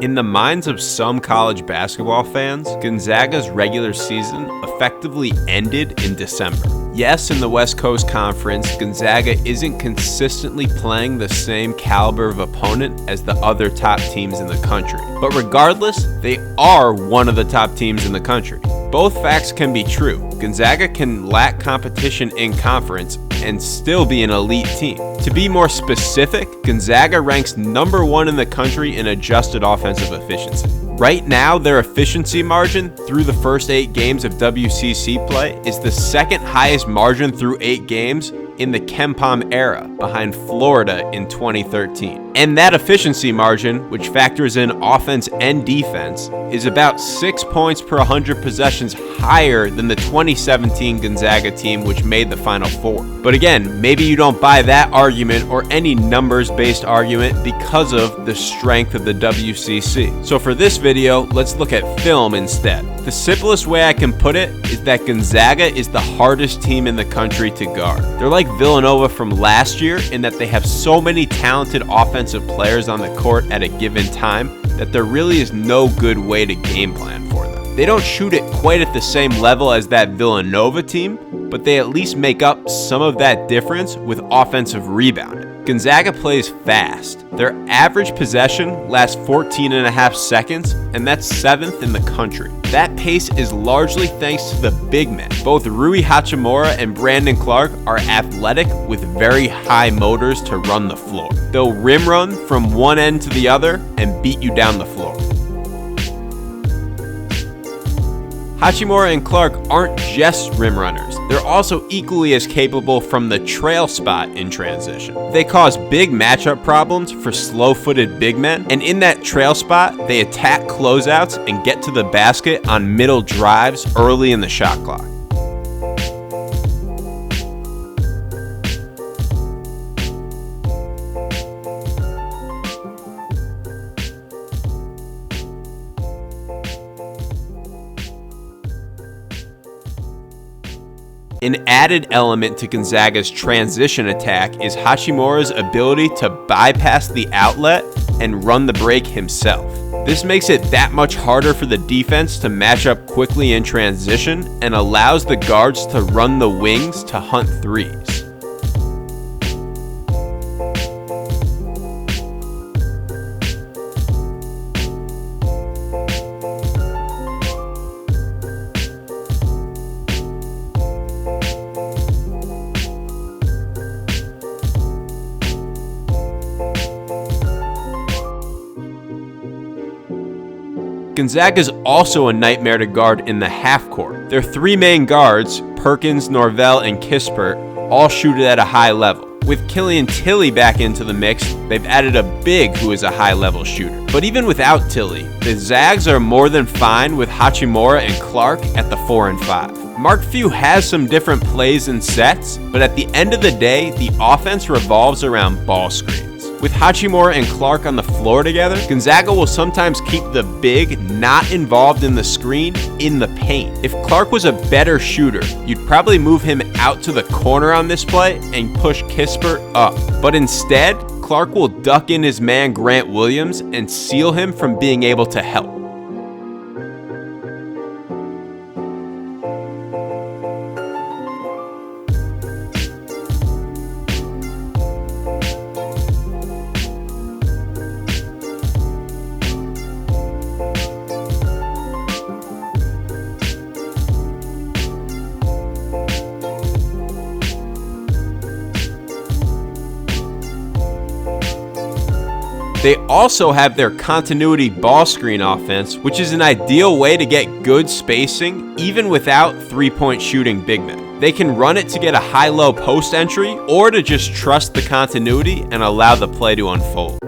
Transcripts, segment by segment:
In the minds of some college basketball fans, Gonzaga's regular season effectively ended in December. Yes, in the West Coast Conference, Gonzaga isn't consistently playing the same caliber of opponent as the other top teams in the country. But regardless, they are one of the top teams in the country. Both facts can be true. Gonzaga can lack competition in conference and still be an elite team. To be more specific, Gonzaga ranks number 1 in the country in adjusted offensive efficiency. Right now, their efficiency margin through the first 8 games of WCC play is the second highest margin through 8 games in the KenPom era, behind Florida in 2013. And that efficiency margin, which factors in offense and defense, is about 6 points per 100 possessions higher than the 2017 Gonzaga team, which made the Final Four. But again, maybe you don't buy that argument or any numbers-based argument because of the strength of the WCC. So for this video, let's look at film instead. The simplest way I can put it is that Gonzaga is the hardest team in the country to guard. They're like Villanova from last year in that they have so many talented offensive players on the court at a given time that there really is no good way to game plan for them. They don't shoot it quite at the same level as that Villanova team, but they at least make up some of that difference with offensive rebounding. Gonzaga plays fast. Their average possession lasts 14.5 seconds, and that's 7th in the country. That pace is largely thanks to the big men. Both Rui Hachimura and Brandon Clarke are athletic with very high motors to run the floor. They'll rim run from one end to the other and beat you down the floor. Hachimura and Clarke aren't just rim runners. They're also equally as capable from the trail spot in transition. They cause big matchup problems for slow-footed big men, and in that trail spot, they attack closeouts and get to the basket on middle drives early in the shot clock. An added element to Gonzaga's transition attack is Hachimura's ability to bypass the outlet and run the break himself. This makes it that much harder for the defense to match up quickly in transition and allows the guards to run the wings to hunt threes. Gonzaga's also a nightmare to guard in the half-court. Their 3 main guards, Perkins, Norvell, and Kispert, all shoot it at a high level. With Killian Tilly back into the mix, they've added a big who is a high-level shooter. But even without Tilly, the Zags are more than fine with Hachimura and Clarke at the 4 and 5. Mark Few has some different plays and sets, but at the end of the day, the offense revolves around ball screens. With Hachimura and Clarke on the floor together, Gonzaga will sometimes keep the big not involved in the screen in the paint. If Clarke was a better shooter, you'd probably move him out to the corner on this play and push Kispert up. But instead, Clarke will duck in his man Grant Williams and seal him from being able to help. They also have their continuity ball screen offense, which is an ideal way to get good spacing even without three-point shooting big men. They can run it to get a high-low post entry or to just trust the continuity and allow the play to unfold.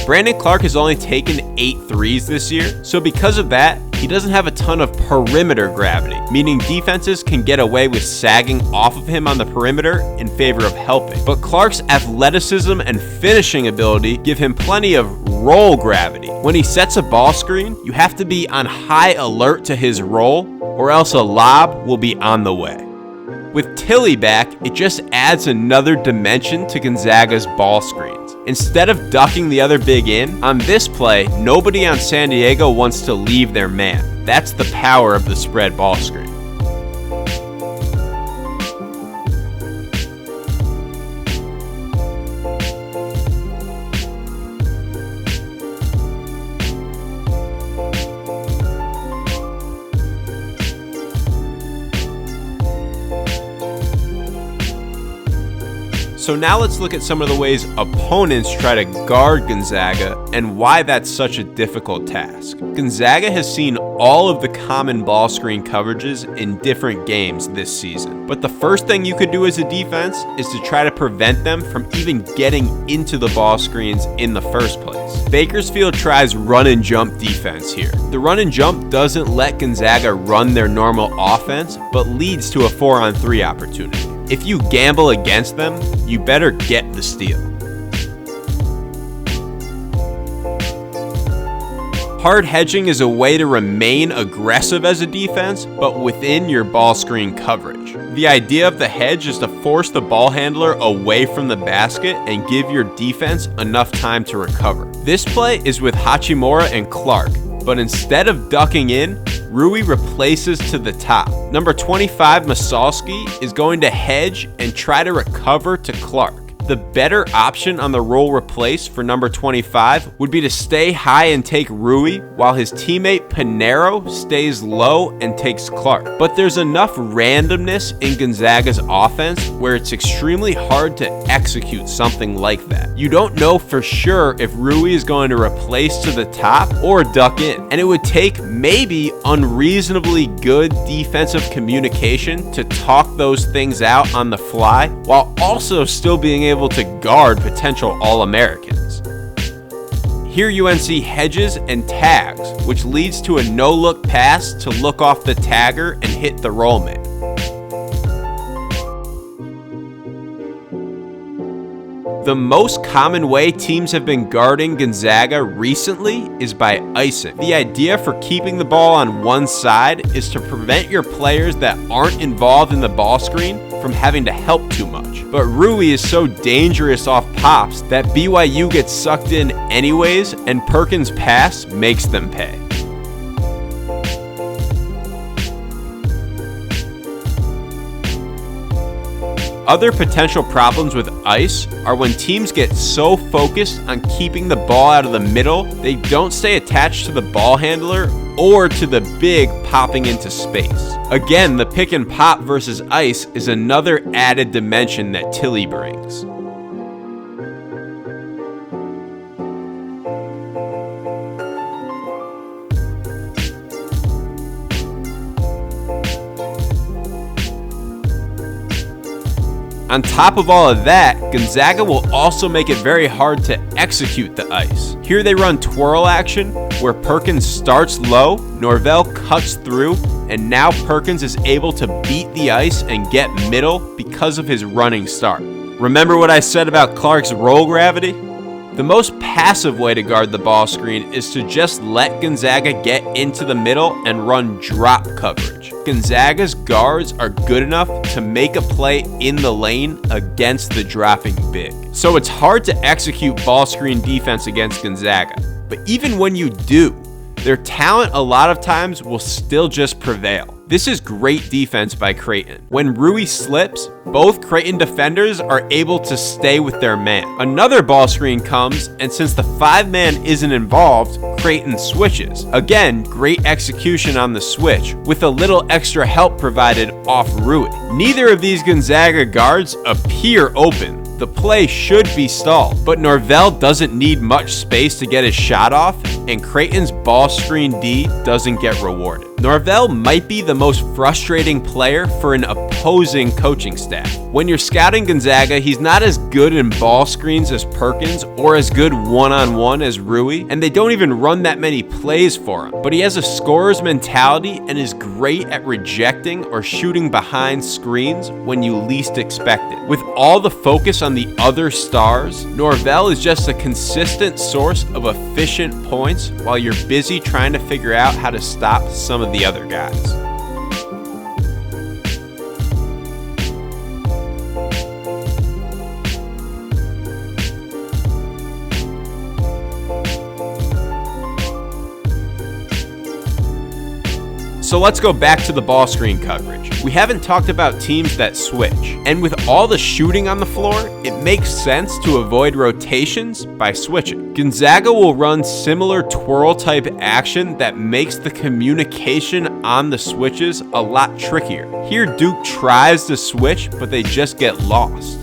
Brandon Clarke has only taken 8 threes this year, so because of that, he doesn't have a ton of perimeter gravity, meaning defenses can get away with sagging off of him on the perimeter in favor of helping. But Clarke's athleticism and finishing ability give him plenty of roll gravity. When he sets a ball screen, you have to be on high alert to his roll, or else a lob will be on the way. With Tilly back, it just adds another dimension to Gonzaga's ball screens. Instead of ducking the other big in, on this play, nobody on San Diego wants to leave their man. That's the power of the spread ball screen. So now let's look at some of the ways opponents try to guard Gonzaga and why that's such a difficult task. Gonzaga has seen all of the common ball screen coverages in different games this season. But the first thing you could do as a defense is to try to prevent them from even getting into the ball screens in the first place. Bakersfield tries run and jump defense here. The run and jump doesn't let Gonzaga run their normal offense, but leads to a 4-on-3 opportunity. If you gamble against them, you better get the steal. Hard hedging is a way to remain aggressive as a defense, but within your ball screen coverage. The idea of the hedge is to force the ball handler away from the basket and give your defense enough time to recover. This play is with Hachimura and Clarke, but instead of ducking in, Rui replaces to the top. Number 25, Masalski, is going to hedge and try to recover to Clarke. The better option on the roll replace for number 25 would be to stay high and take Rui while his teammate Pinero stays low and takes Clarke. But there's enough randomness in Gonzaga's offense where it's extremely hard to execute something like that. You don't know for sure if Rui is going to replace to the top or duck in, and it would take maybe unreasonably good defensive communication to talk those things out on the fly while also still being able to guard potential All-Americans. Here UNC hedges and tags, which leads to a no-look pass to look off the tagger and hit the rollman. The most common way teams have been guarding Gonzaga recently is by icing. The idea for keeping the ball on one side is to prevent your players that aren't involved in the ball screen from having to help too much. But Rui is so dangerous off pops that BYU gets sucked in anyways, and Perkins' pass makes them pay. Other potential problems with ice are when teams get so focused on keeping the ball out of the middle, they don't stay attached to the ball handler or to the big popping into space. Again, the pick and pop versus ice is another added dimension that Tilly brings. On top of all of that, Gonzaga will also make it very hard to execute the ice. Here they run twirl action, where Perkins starts low, Norvell cuts through, and now Perkins is able to beat the ice and get middle because of his running start. Remember what I said about Clarke's roll gravity? The most passive way to guard the ball screen is to just let Gonzaga get into the middle and run drop coverage. Gonzaga's guards are good enough to make a play in the lane against the dropping big. So it's hard to execute ball screen defense against Gonzaga. But even when you do, their talent a lot of times will still just prevail. This is great defense by Creighton. When Rui slips, both Creighton defenders are able to stay with their man. Another ball screen comes, and since the 5-man isn't involved, Creighton switches. Again, great execution on the switch, with a little extra help provided off Rui. Neither of these Gonzaga guards appear open. The play should be stalled, but Norvell doesn't need much space to get his shot off, and Creighton's ball screen D doesn't get rewarded. Norvell might be the most frustrating player for an opposing coaching staff. When you're scouting Gonzaga, he's not as good in ball screens as Perkins or as good one-on-one as Rui, and they don't even run that many plays for him. But he has a scorer's mentality and is great at rejecting or shooting behind screens when you least expect it. With all the focus on the other stars, Norvell is just a consistent source of efficient points while you're busy trying to figure out how to stop some of the other guys. So let's go back to the ball screen coverage. We haven't talked about teams that switch, and with all the shooting on the floor, it makes sense to avoid rotations by switching. Gonzaga will run similar twirl type action that makes the communication on the switches a lot trickier. Here Duke tries to switch, but they just get lost.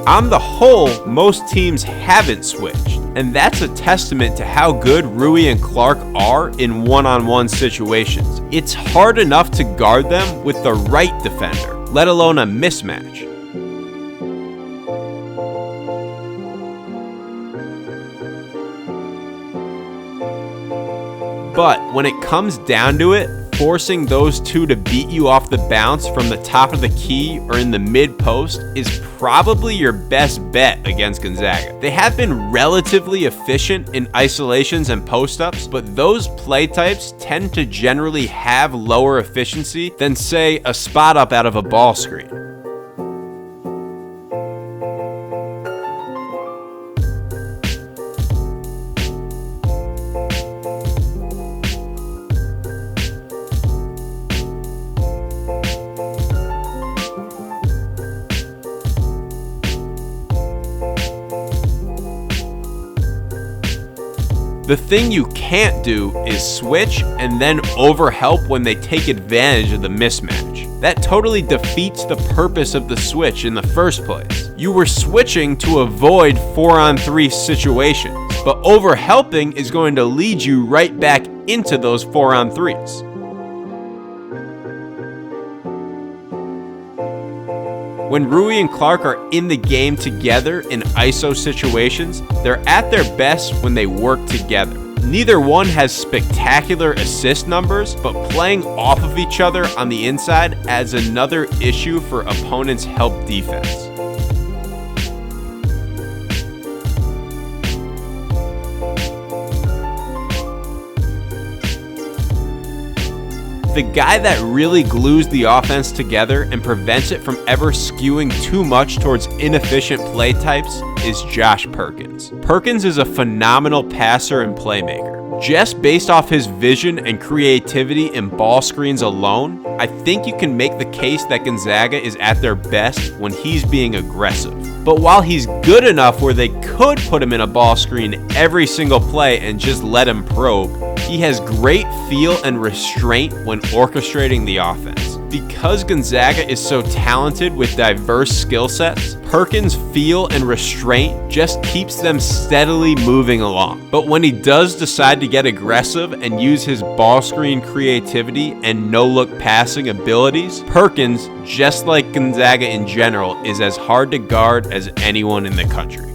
On the whole, most teams haven't switched, and that's a testament to how good Rui and Clarke are in one-on-one situations. It's hard enough to guard them with the right defender, let alone a mismatch. But when it comes down to it, forcing those two to beat you off the bounce from the top of the key or in the mid-post is probably your best bet against Gonzaga. They have been relatively efficient in isolations and post-ups, but those play types tend to generally have lower efficiency than, say, a spot-up out of a ball screen. The thing you can't do is switch and then overhelp when they take advantage of the mismatch. That totally defeats the purpose of the switch in the first place. You were switching to avoid 4-on-3 situations, but overhelping is going to lead you right back into those 4-on-3s. When Rui and Clarke are in the game together in ISO situations, they're at their best when they work together. Neither one has spectacular assist numbers, but playing off of each other on the inside adds another issue for opponents' help defense. The guy that really glues the offense together and prevents it from ever skewing too much towards inefficient play types is Josh Perkins. Perkins is a phenomenal passer and playmaker. Just based off his vision and creativity in ball screens alone, I think you can make the case that Gonzaga is at their best when he's being aggressive. But while he's good enough where they could put him in a ball screen every single play and just let him probe, he has great feel and restraint when orchestrating the offense. Because Gonzaga is so talented with diverse skill sets, Perkins' feel and restraint just keeps them steadily moving along. But when he does decide to get aggressive and use his ball screen creativity and no-look passing abilities, Perkins, just like Gonzaga in general, is as hard to guard as anyone in the country.